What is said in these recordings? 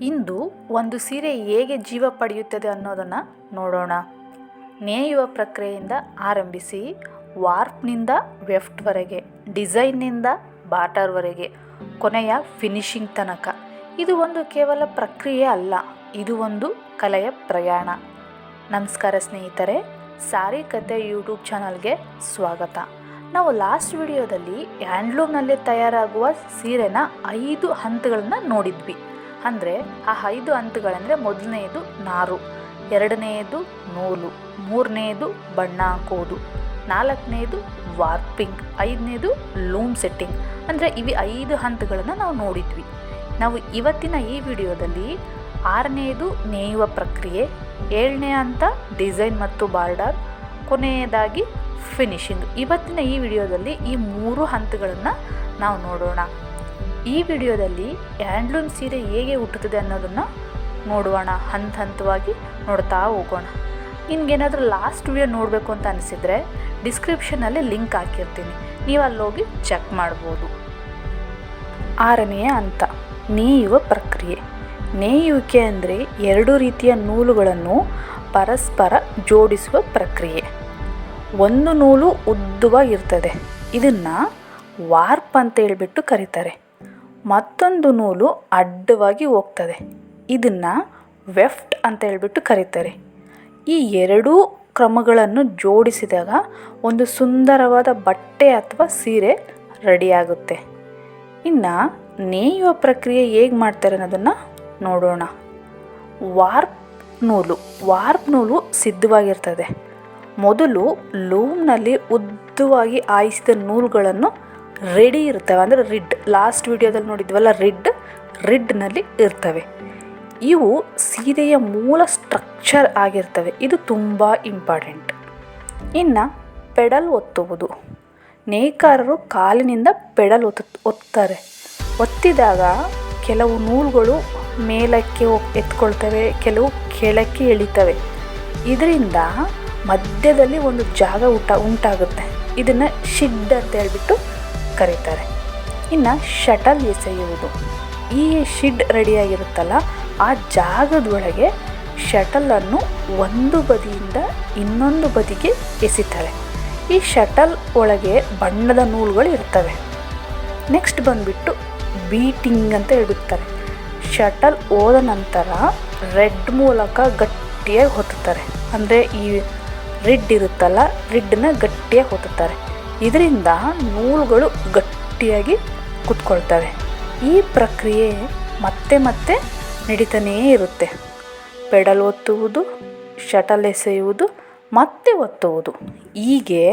ಇಂದು ಒಂದು ಸೀರೆ ಹೇಗೆ ಜೀವ ಪಡೆಯುತ್ತದೆ ಅನ್ನೋದನ್ನು ನೋಡೋಣ. ನೇಯುವ ಪ್ರಕ್ರಿಯೆಯಿಂದ ಆರಂಭಿಸಿ ವಾರ್ಪ್ನಿಂದ ವೆಫ್ಟ್ವರೆಗೆ, ಡಿಸೈನ್ನಿಂದ ಬಾರ್ಡರ್ವರೆಗೆ, ಕೊನೆಯ ಫಿನಿಶಿಂಗ್ ತನಕ. ಇದು ಒಂದು ಕೇವಲ ಪ್ರಕ್ರಿಯೆ ಅಲ್ಲ, ಇದು ಒಂದು ಕಲೆಯ ಪ್ರಯಾಣ. ನಮಸ್ಕಾರ ಸ್ನೇಹಿತರೆ, ಸಾರಿ ಕತೆ ಯೂಟ್ಯೂಬ್ ಚಾನಲ್ಗೆ ಸ್ವಾಗತ. ನಾವು ಲಾಸ್ಟ್ ವಿಡಿಯೋದಲ್ಲಿ ಹ್ಯಾಂಡ್ಲೂಮ್ನಲ್ಲಿ ತಯಾರಾಗುವ ಸೀರೆನ 5 ಹಂತಗಳನ್ನು ನೋಡಿದ್ವಿ. ಅಂದರೆ ಆ 5 ಹಂತಗಳೆಂದರೆ ಮೊದಲನೆಯದು ನಾರು, ಎರಡನೆಯದು ನೂಲು, ಮೂರನೆಯದು ಬಣ್ಣ ಹಾಕೋದು, ನಾಲ್ಕನೆಯದು ವಾರ್ಪಿಂಗ್, ಐದನೇದು ಲೂಮ್ ಸೆಟ್ಟಿಂಗ್. ಅಂದರೆ ಇವು 5 ಹಂತಗಳನ್ನು ನಾವು ನೋಡಿದ್ವಿ. ನಾವು ಇವತ್ತಿನ ಈ ವಿಡಿಯೋದಲ್ಲಿ 6ನೇದು ನೇಯುವ ಪ್ರಕ್ರಿಯೆ, 7ನೇ ಹಂತ ಡಿಸೈನ್ ಮತ್ತು ಬಾರ್ಡರ್, ಕೊನೆಯದಾಗಿ ಫಿನಿಶಿಂಗ್. ಇವತ್ತಿನ ಈ ವಿಡಿಯೋದಲ್ಲಿ ಈ 3 ಹಂತಗಳನ್ನು ನಾವು ನೋಡೋಣ. ಈ ವಿಡಿಯೋದಲ್ಲಿ ಹ್ಯಾಂಡ್ಲೂಮ್ ಸೀರೆ ಹೇಗೆ ಹುಟ್ಟುತ್ತದೆ ಅನ್ನೋದನ್ನು ನೋಡೋಣ. ಹಂತವಾಗಿ ನೋಡ್ತಾ ಹೋಗೋಣ. ನಿಮಗೇನಾದರೂ ಲಾಸ್ಟ್ ವಿಡಿಯೋ ನೋಡಬೇಕು ಅಂತ ಅನಿಸಿದರೆ ಡಿಸ್ಕ್ರಿಪ್ಷನಲ್ಲಿ ಲಿಂಕ್ ಹಾಕಿರ್ತೀನಿ, ನೀವು ಅಲ್ಲೋಗಿ ಚೆಕ್ ಮಾಡ್ಬೋದು. 6ನೆಯ ಹಂತ ನೇಯುವ ಪ್ರಕ್ರಿಯೆ. ನೇಯುವಿಕೆ ಅಂದರೆ 2 ರೀತಿಯ ನೂಲುಗಳನ್ನು ಪರಸ್ಪರ ಜೋಡಿಸುವ ಪ್ರಕ್ರಿಯೆ. ಒಂದು ನೂಲು ಉದ್ದವಾಗಿರ್ತದೆ, ಇದನ್ನು ವಾರ್ಪ್ ಅಂತ ಹೇಳ್ಬಿಟ್ಟು ಕರೀತಾರೆ. ಮತ್ತೊಂದು ನೂಲು ಅಡ್ಡವಾಗಿ ಹೋಗ್ತದೆ, ಇದನ್ನು ವೆಫ್ಟ್ ಅಂತ ಹೇಳ್ಬಿಟ್ಟು ಕರೀತಾರೆ. ಈ 2 ಕ್ರಮಗಳನ್ನು ಜೋಡಿಸಿದಾಗ ಒಂದು ಸುಂದರವಾದ ಬಟ್ಟೆ ಅಥವಾ ಸೀರೆ ರೆಡಿಯಾಗುತ್ತೆ. ಇನ್ನು ನೇಯುವ ಪ್ರಕ್ರಿಯೆ ಹೇಗೆ ಮಾಡ್ತಾರೆ ಅನ್ನೋದನ್ನು ನೋಡೋಣ. ವಾರ್ಪ್ ನೂಲು ಸಿದ್ಧವಾಗಿರ್ತದೆ. ಮೊದಲು ಲೂಮ್ನಲ್ಲಿ ಉದ್ದವಾಗಿ ಆಯಿಸಿದ ನೂಲುಗಳನ್ನು ರೆಡಿ ಇರ್ತವೆ, ಅಂದರೆ ರಿಡ್. ಲಾಸ್ಟ್ ವಿಡಿಯೋದಲ್ಲಿ ನೋಡಿದ್ವಲ್ಲ ರಿಡ್ನಲ್ಲಿ ಇರ್ತವೆ. ಇವು ಸೀರೆಯ ಮೂಲ ಸ್ಟ್ರಕ್ಚರ್ ಆಗಿರ್ತವೆ. ಇದು ತುಂಬ ಇಂಪಾರ್ಟೆಂಟ್. ಇನ್ನು ಪೆಡಲ್ ಒತ್ತುವುದು. ನೇಕಾರರು ಕಾಲಿನಿಂದ ಪೆಡಲ್ ಒತ್ತಾರೆ. ಒತ್ತಿದಾಗ ಕೆಲವು ನೂಲುಗಳು ಮೇಲಕ್ಕೆ ಎತ್ಕೊಳ್ತವೆ, ಕೆಲವು ಕೆಳಕ್ಕೆ ಇಳಿತವೆ. ಇದರಿಂದ ಮಧ್ಯದಲ್ಲಿ ಒಂದು ಜಾಗ ಉಂಟಾಗುತ್ತೆ. ಇದನ್ನು ಶಿಡ್ ಅಂತ ಹೇಳ್ಬಿಟ್ಟು ಕರೀತಾರೆ. ಇನ್ನು ಶಟಲ್ ಎಸೆಯುವುದು. ಈ ಶಿಡ್ ರೆಡಿಯಾಗಿರುತ್ತಲ್ಲ, ಆ ಜಾಗದೊಳಗೆ ಶಟಲನ್ನು ಒಂದು ಬದಿಯಿಂದ ಇನ್ನೊಂದು ಬದಿಗೆ ಎಸಿತಾರೆ. ಈ ಶಟಲ್ ಒಳಗೆ ಬಣ್ಣದ ನೂಲುಗಳು ಇರ್ತವೆ. ನೆಕ್ಸ್ಟ್ ಬಂದುಬಿಟ್ಟು ಬೀಟಿಂಗ್ ಅಂತ ಹೇಳ್ಬಿಡ್ತಾರೆ. ಶಟಲ್ ಹೋದ ನಂತರ ರೆಡ್ ಮೂಲಕ ಗಟ್ಟಿಯಾಗಿ ಹೊತ್ತುತ್ತಾರೆ. ಅಂದರೆ ಈ ರಿಡ್ ಇರುತ್ತಲ್ಲ, ರಿಡ್ನ ಗಟ್ಟಿಯಾಗಿ ಹೊತ್ತುತ್ತಾರೆ. ಇದರಿಂದ ನೂಲುಗಳು ಗಟ್ಟಿಯಾಗಿ ಕುತ್ಕೊಳ್ತವೆ. ಈ ಪ್ರಕ್ರಿಯೆ ಮತ್ತೆ ನಡೀತಾನೇ ಇರುತ್ತೆ. ಪೆಡಲ್ ಒತ್ತುವುದು, ಶಟಲ್ ಎಸೆಯುವುದು, ಮತ್ತೆ ಒತ್ತುವುದು. ಹೀಗೆ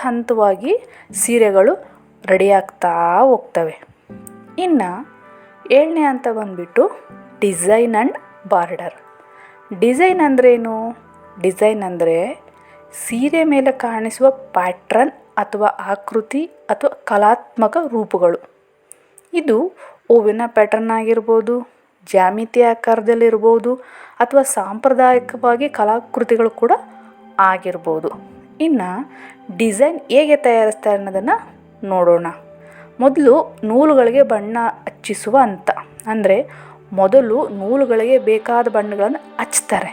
ಹಂತವಾಗಿ ಸೀರೆಗಳು ರೆಡಿಯಾಗ್ತಾ ಹೋಗ್ತವೆ. ಇನ್ನು 7ನೇ ಹಂತ ಬಂದುಬಿಟ್ಟು ಡಿಸೈನ್ ಆ್ಯಂಡ್ ಬಾರ್ಡರ್. ಡಿಸೈನ್ ಅಂದ್ರೇನು? ಡಿಸೈನ್ ಅಂದರೆ ಸೀರೆ ಮೇಲೆ ಕಾಣಿಸುವ ಪ್ಯಾಟ್ರನ್ ಅಥವಾ ಆಕೃತಿ ಅಥವಾ ಕಲಾತ್ಮಕ ರೂಪಗಳು. ಇದು ಹೂವಿನ ಪ್ಯಾಟರ್ನ್ ಆಗಿರ್ಬೋದು, ಜ್ಯಾಮಿತಿ ಆಕಾರದಲ್ಲಿರ್ಬೋದು, ಅಥವಾ ಸಾಂಪ್ರದಾಯಿಕವಾಗಿ ಕಲಾಕೃತಿಗಳು ಕೂಡ ಆಗಿರ್ಬೋದು. ಇನ್ನು ಡಿಸೈನ್ ಹೇಗೆ ತಯಾರಿಸ್ತಾರೆ ಅನ್ನೋದನ್ನು ನೋಡೋಣ. ಮೊದಲು ನೂಲುಗಳಿಗೆ ಬಣ್ಣ ಹಚ್ಚಿಸುವ ಹಂತ. ಅಂದರೆ ಮೊದಲು ನೂಲುಗಳಿಗೆ ಬೇಕಾದ ಬಣ್ಣಗಳನ್ನು ಹಚ್ತಾರೆ.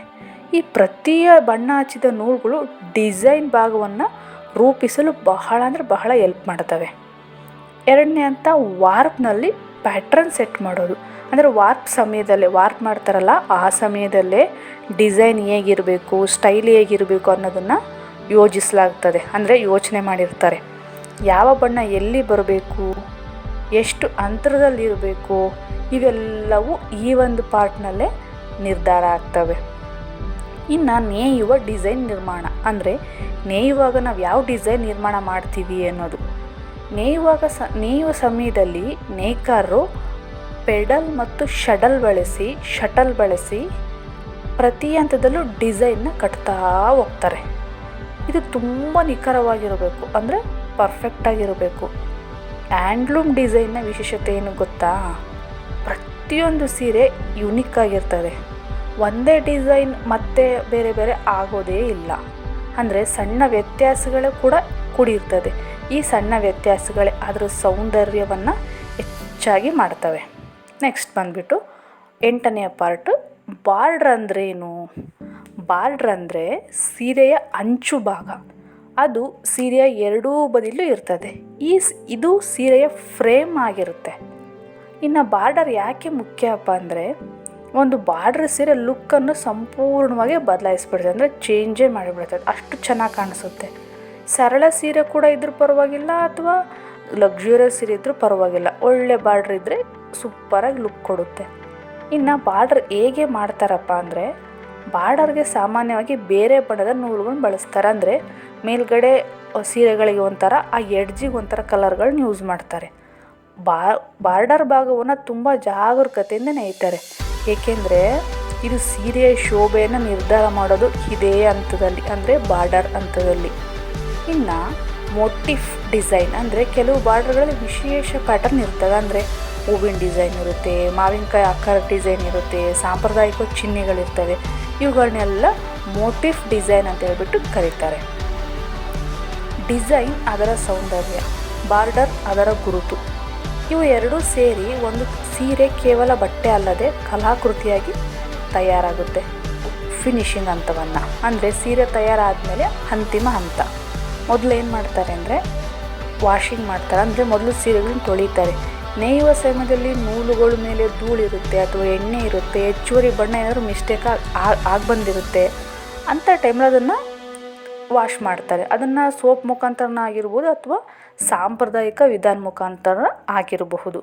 ಈ ಪ್ರತಿಯ ಬಣ್ಣ ಹಚ್ಚಿದ ನೂಲುಗಳು ಡಿಸೈನ್ ಭಾಗವನ್ನು ರೂಪಿಸಲು ಬಹಳ ಹೆಲ್ಪ್ ಮಾಡ್ತವೆ. 2ನೇ ಹಂತ ವಾರ್ಪ್ನಲ್ಲಿ ಪ್ಯಾಟ್ರನ್ ಸೆಟ್ ಮಾಡೋದು. ಅಂದರೆ ವಾರ್ಪ್ ಮಾಡ್ತಾರಲ್ಲ, ಆ ಸಮಯದಲ್ಲೇ ಡಿಸೈನ್ ಹೇಗಿರಬೇಕು, ಸ್ಟೈಲ್ ಹೇಗಿರಬೇಕು ಅನ್ನೋದನ್ನು ಯೋಜಿಸಲಾಗ್ತದೆ. ಅಂದರೆ ಯೋಚನೆ ಮಾಡಿರ್ತಾರೆ. ಯಾವ ಬಣ್ಣ ಎಲ್ಲಿ ಬರಬೇಕು, ಎಷ್ಟು ಅಂತರದಲ್ಲಿರಬೇಕು, ಇವೆಲ್ಲವೂ ಈ ಒಂದು ಪಾರ್ಟ್ನಲ್ಲೇ ನಿರ್ಧಾರ ಆಗ್ತವೆ. ಇನ್ನು ನೇಯುವ ಡಿಸೈನ್ ನಿರ್ಮಾಣ. ಅಂದರೆ ನೇಯುವಾಗ ನಾವು ಯಾವ ಡಿಸೈನ್ ನಿರ್ಮಾಣ ಮಾಡ್ತೀವಿ ಅನ್ನೋದು. ನೇಯುವ ಸಮಯದಲ್ಲಿ ನೇಕಾರರು ಪೆಡಲ್ ಮತ್ತು ಶಟಲ್ ಬಳಸಿ ಪ್ರತಿ ಹಂತದಲ್ಲೂ ಡಿಸೈನ್ನ ಕಟ್ತಾ ಹೋಗ್ತಾರೆ. ಇದು ತುಂಬ ನಿಖರವಾಗಿರಬೇಕು, ಅಂದರೆ ಪರ್ಫೆಕ್ಟಾಗಿರಬೇಕು. ಹ್ಯಾಂಡ್ಲೂಮ್ ಡಿಸೈನ್ನ ವಿಶೇಷತೆ ಏನು ಗೊತ್ತಾ? ಪ್ರತಿಯೊಂದು ಸೀರೆ ಯುನಿಕ್ ಆಗಿರ್ತದೆ. ಒಂದೇ ಡಿಸೈನ್ ಮತ್ತೆ ಬೇರೆ ಆಗೋದೇ ಇಲ್ಲ. ಅಂದರೆ ಸಣ್ಣ ವ್ಯತ್ಯಾಸಗಳು ಕೂಡ ಕೂಡಿರ್ತದೆ. ಈ ಸಣ್ಣ ವ್ಯತ್ಯಾಸಗಳೇ ಅದರ ಸೌಂದರ್ಯವನ್ನು ಹೆಚ್ಚಾಗಿ ಮಾಡ್ತವೆ. ನೆಕ್ಸ್ಟ್ ಬಂದುಬಿಟ್ಟು 8ನೇ ಪಾರ್ಟ್ ಬಾರ್ಡ್ರ್ ಅಂದ್ರೇನು? ಬಾರ್ಡ್ರ್ ಅಂದರೆ ಸೀರೆಯ ಅಂಚು ಭಾಗ. ಅದು ಸೀರೆಯ ಎರಡೂ ಬದಿಲೂ ಇರ್ತದೆ. ಇದು ಸೀರೆಯ ಫ್ರೇಮ್ ಆಗಿರುತ್ತೆ. ಇನ್ನು ಬಾರ್ಡರ್ ಯಾಕೆ ಮುಖ್ಯಪ್ಪ ಅಂದರೆ ಒಂದು ಬಾರ್ಡ್ರ್ ಸೀರೆ ಲುಕ್ಕನ್ನು ಸಂಪೂರ್ಣವಾಗಿ ಬದಲಾಯಿಸ್ಬಿಡ್ತದೆ, ಅಂದರೆ ಚೇಂಜೇ ಮಾಡಿಬಿಡ್ತದೆ. ಅಷ್ಟು ಚೆನ್ನಾಗಿ ಕಾಣಿಸುತ್ತೆ. ಸರಳ ಸೀರೆ ಕೂಡ ಇದ್ರೂ ಪರವಾಗಿಲ್ಲ ಅಥವಾ ಲಕ್ಸುರಿಯಸ್ ಸೀರೆ ಇದ್ರೂ ಪರವಾಗಿಲ್ಲ, ಒಳ್ಳೆ ಬಾರ್ಡ್ರ್ ಇದ್ದರೆ ಸೂಪರಾಗಿ ಲುಕ್ ಕೊಡುತ್ತೆ. ಇನ್ನು ಬಾರ್ಡ್ರ್ ಹೇಗೆ ಮಾಡ್ತಾರಪ್ಪ ಅಂದರೆ ಬಾರ್ಡರ್ಗೆ ಸಾಮಾನ್ಯವಾಗಿ ಬೇರೆ ಬಣ್ಣದ ನೂಲುಗಳನ್ನ ಬಳಸ್ತಾರೆ. ಅಂದರೆ ಮೇಲ್ಗಡೆ ಸೀರೆಗಳಿಗೆ ಒಂಥರ, ಆ ಎಡ್ಜಿಗೆ ಒಂಥರ ಕಲರ್ಗಳನ್ನ ಯೂಸ್ ಮಾಡ್ತಾರೆ. ಬಾರ್ಡರ್ ಭಾಗವನ್ನು ತುಂಬ ಜಾಗರೂಕತೆಯಿಂದ ನೇಯ್ತಾರೆ. ಏಕೆಂದರೆ ಇದು ಸೀರೆಯ ಶೋಭೆಯನ್ನು ನಿರ್ಧಾರ ಮಾಡೋದು ಇದೇ ಹಂತದಲ್ಲಿ, ಅಂದರೆ ಬಾರ್ಡರ್ ಹಂತದಲ್ಲಿ. ಇನ್ನು ಮೋಟಿಫ್ ಡಿಸೈನ್ ಅಂದರೆ ಕೆಲವು ಬಾರ್ಡರ್ಗಳಲ್ಲಿ ವಿಶೇಷ ಪ್ಯಾಟರ್ನ್ ಇರ್ತವೆ. ಅಂದರೆ ಹೂವಿನ ಡಿಸೈನ್ ಇರುತ್ತೆ, ಮಾವಿನಕಾಯಿ ಆಕಾರ ಡಿಸೈನ್ ಇರುತ್ತೆ, ಸಾಂಪ್ರದಾಯಿಕ ಚಿಹ್ನೆಗಳಿರ್ತವೆ. ಇವುಗಳನ್ನೆಲ್ಲ ಮೋಟಿಫ್ ಡಿಸೈನ್ ಅಂತ ಹೇಳ್ಬಿಟ್ಟು ಕರೀತಾರೆ. ಡಿಸೈನ್ ಅದರ ಸೌಂದರ್ಯ, ಬಾರ್ಡರ್ ಅದರ ಗುರುತು. ಇವು ಎರಡೂ ಸೇರಿ ಒಂದು ಸೀರೆ ಕೇವಲ ಬಟ್ಟೆ ಅಲ್ಲದೆ ಕಲಾಕೃತಿಯಾಗಿ ತಯಾರಾಗುತ್ತೆ. ಫಿನಿಶಿಂಗ್ ಹಂತವನ್ನು, ಅಂದರೆ ಸೀರೆ ತಯಾರಾದಮೇಲೆ ಅಂತಿಮ ಹಂತ. ಮೊದಲು ಏನು ಮಾಡ್ತಾರೆ ಅಂದರೆ ವಾಷಿಂಗ್ ಮಾಡ್ತಾರೆ. ಅಂದರೆ ಮೊದಲು ಸೀರೆಗಳನ್ನ ತೊಳಿತಾರೆ. ನೇಯುವ ಸಮಯದಲ್ಲಿ ನೂಲುಗಳ ಮೇಲೆ ಧೂಳಿರುತ್ತೆ ಅಥವಾ ಎಣ್ಣೆ ಇರುತ್ತೆ, ಹೆಚ್ಚುವರಿ ಬಣ್ಣ ಏನಾದರೂ ಮಿಸ್ಟೇಕ್ ಆಗಿ ಬಂದಿರುತ್ತೆ. ಅಂಥ ಟೈಮಲ್ಲಿ ಅದನ್ನು ವಾಶ್ ಮಾಡ್ತಾರೆ. ಅದನ್ನು ಸೋಪ್ ಮುಖಾಂತರನ ಆಗಿರ್ಬೋದು ಅಥವಾ ಸಾಂಪ್ರದಾಯಿಕ ವಿಧಾನ ಮುಖಾಂತರ ಆಗಿರಬಹುದು.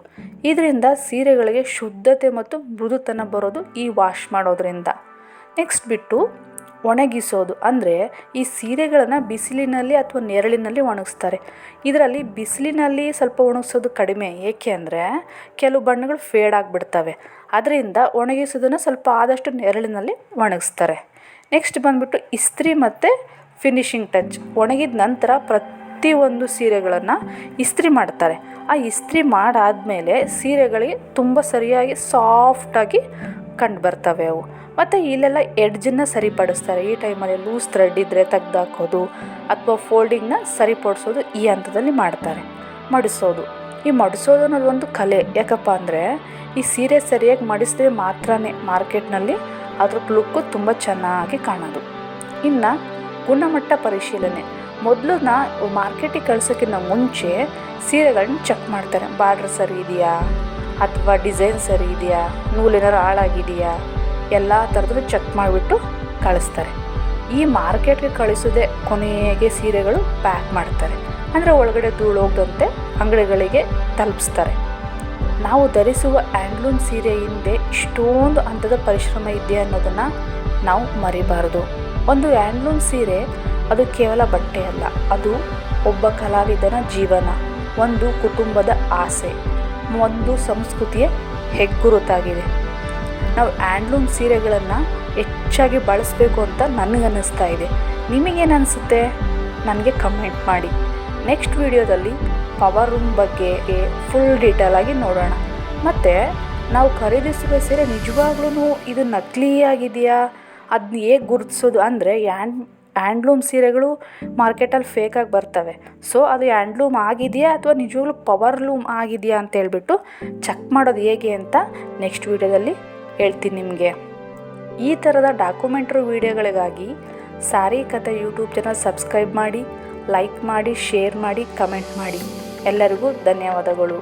ಇದರಿಂದ ಸೀರೆಗಳಿಗೆ ಶುದ್ಧತೆ ಮತ್ತು ಮೃದುತನ ಬರೋದು ಈ ವಾಶ್ ಮಾಡೋದ್ರಿಂದ. ನೆಕ್ಸ್ಟ್ ಬಿಟ್ಟು ಒಣಗಿಸೋದು, ಅಂದರೆ ಈ ಸೀರೆಗಳನ್ನು ಬಿಸಿಲಿನಲ್ಲಿ ಅಥವಾ ನೆರಳಿನಲ್ಲಿ ಒಣಗಿಸ್ತಾರೆ. ಇದರಲ್ಲಿ ಬಿಸಿಲಿನಲ್ಲಿ ಸ್ವಲ್ಪ ಒಣಗಿಸೋದು ಕಡಿಮೆ. ಏಕೆ ಅಂದರೆ ಕೆಲವು ಬಣ್ಣಗಳು ಫೇಡ್ ಆಗಿಬಿಡ್ತವೆ. ಅದರಿಂದ ಒಣಗಿಸೋದನ್ನು ಸ್ವಲ್ಪ ಆದಷ್ಟು ನೆರಳಿನಲ್ಲಿ ಒಣಗಿಸ್ತಾರೆ. ನೆಕ್ಸ್ಟ್ ಬಂದುಬಿಟ್ಟು ಇಸ್ತ್ರಿ ಮತ್ತು ಫಿನಿಶಿಂಗ್ ಟಚ್. ಒಣಗಿದ ನಂತರ ಪ್ರತಿಯೊಂದು ಸೀರೆಗಳನ್ನು ಇಸ್ತ್ರಿ ಮಾಡ್ತಾರೆ. ಆ ಇಸ್ತ್ರಿ ಮಾಡಾದಮೇಲೆ ಸೀರೆಗಳಿಗೆ ತುಂಬ ಸರಿಯಾಗಿ ಸಾಫ್ಟಾಗಿ ಕಂಡು ಬರ್ತವೆ ಅವು. ಮತ್ತು ಇಲ್ಲೆಲ್ಲ ಎಡ್ಜನ್ನು ಸರಿಪಡಿಸ್ತಾರೆ. ಈ ಟೈಮಲ್ಲಿ ಲೂಸ್ ಥ್ರೆಡ್ ಇದ್ದರೆ ತೆಗ್ದಾಕೋದು ಅಥವಾ ಫೋಲ್ಡಿಂಗ್ನ ಸರಿಪಡಿಸೋದು ಈ ಹಂತದಲ್ಲಿ ಮಾಡ್ತಾರೆ. ಮಡಿಸೋದು, ಈ ಮಡಿಸೋದು ಅನ್ನೋದು ಒಂದು ಕಲೆ. ಯಾಕಪ್ಪ ಅಂದರೆ ಈ ಸೀರೆ ಸರಿಯಾಗಿ ಮಡಿಸಿದ್ರೆ ಮಾತ್ರ ಮಾರ್ಕೆಟ್ನಲ್ಲಿ ಅದ್ರ ಲುಕ್ಕು ತುಂಬ ಚೆನ್ನಾಗಿ ಕಾಣೋದು. ಇನ್ನು ಗುಣಮಟ್ಟ ಪರಿಶೀಲನೆ. ಮೊದಲು ಮಾರ್ಕೆಟಿಗೆ ಕಳ್ಸೋಕ್ಕಿಂತ ಮುಂಚೆ ಸೀರೆಗಳನ್ನ ಚೆಕ್ ಮಾಡ್ತಾರೆ. ಬಾರ್ಡ್ರ್ ಸರಿ ಇದೆಯಾ ಅಥವಾ ಡಿಸೈನ್ ಸರಿ ಇದೆಯಾ, ನೂಲೇನಾರು ಹಾಳಾಗಿದೆಯಾ, ಎಲ್ಲ ಥರದ್ದು ಚೆಕ್ ಮಾಡಿಬಿಟ್ಟು ಕಳಿಸ್ತಾರೆ. ಈ ಮಾರ್ಕೆಟ್ಗೆ ಕಳಿಸೋದೇ ಕೊನೆಗೆ ಸೀರೆಗಳು ಪ್ಯಾಕ್ ಮಾಡ್ತಾರೆ. ಅಂದರೆ ಒಳಗಡೆ ಧೂಳು ಹೋಗದಂತೆ ಅಂಗಡಿಗಳಿಗೆ ತಲುಪಿಸ್ತಾರೆ. ನಾವು ಧರಿಸುವ ಹ್ಯಾಂಡ್ಲೂಮ್ ಸೀರೆ ಹಿಂದೆ ಇಷ್ಟೊಂದು ಹಂತದ ಪರಿಶ್ರಮ ಇದೆ ಅನ್ನೋದನ್ನು ನಾವು ಮರಿಬಾರದು. ಒಂದು ಹ್ಯಾಂಡ್ಲೂಮ್ ಸೀರೆ ಅದು ಕೇವಲ ಬಟ್ಟೆ ಅಲ್ಲ, ಅದು ಒಬ್ಬ ಕಲಾವಿದನ ಜೀವನ, ಒಂದು ಕುಟುಂಬದ ಆಸೆ, ಒಂದು ಸಂಸ್ಕೃತಿಯ ಹೆಗ್ಗುರುತಾಗಿದೆ. ನಾವು ಹ್ಯಾಂಡ್ಲೂಮ್ ಸೀರೆಗಳನ್ನು ಹೆಚ್ಚಾಗಿ ಬಳಸಬೇಕು ಅಂತ ನನಗನ್ನಿಸ್ತಾ ಇದೆ. ನಿಮಗೇನು ಅನಿಸುತ್ತೆ ನನಗೆ ಕಮೆಂಟ್ ಮಾಡಿ. ನೆಕ್ಸ್ಟ್ ವಿಡಿಯೋದಲ್ಲಿ ಪವರ್ ಲೂಮ್ ಬಗ್ಗೆ ಫುಲ್ ಡೀಟೇಲಾಗಿ ನೋಡೋಣ. ಮತ್ತು ನಾವು ಖರೀದಿಸುವ ಸೀರೆ ನಿಜವಾಗ್ಲೂ ಇದು ನಕಲಿಯಾಗಿದೆಯಾ, ಅದನ್ನ ಹೇಗೆ ಗುರುತಿಸೋದು? ಅಂದರೆ ಹ್ಯಾಂಡ್ಲೂಮ್ ಸೀರೆಗಳು ಮಾರ್ಕೆಟಲ್ಲಿ ಫೇಕಾಗಿ ಬರ್ತವೆ. ಸೊ ಅದು ಹ್ಯಾಂಡ್ಲೂಮ್ ಆಗಿದೆಯಾ ಅಥವಾ ನಿಜವಾಗ್ಲೂ ಪವರ್ ಲೂಮ್ ಆಗಿದೆಯಾ ಅಂತ ಹೇಳ್ಬಿಟ್ಟು ಚೆಕ್ ಮಾಡೋದು ಹೇಗೆ ಅಂತ ನೆಕ್ಸ್ಟ್ ವಿಡಿಯೋದಲ್ಲಿ ಹೇಳ್ತೀನಿ ನಿಮಗೆ. ಈ ಥರದ ಡಾಕ್ಯುಮೆಂಟ್ರಿ ವಿಡಿಯೋಗಳಿಗಾಗಿ ಸಾರಿ ಕಥೆ ಯೂಟ್ಯೂಬ್ ಚಾನಲ್ ಸಬ್ಸ್ಕ್ರೈಬ್ ಮಾಡಿ, ಲೈಕ್ ಮಾಡಿ, ಶೇರ್ ಮಾಡಿ, ಕಮೆಂಟ್ ಮಾಡಿ. ಎಲ್ಲರಿಗೂ ಧನ್ಯವಾದಗಳು.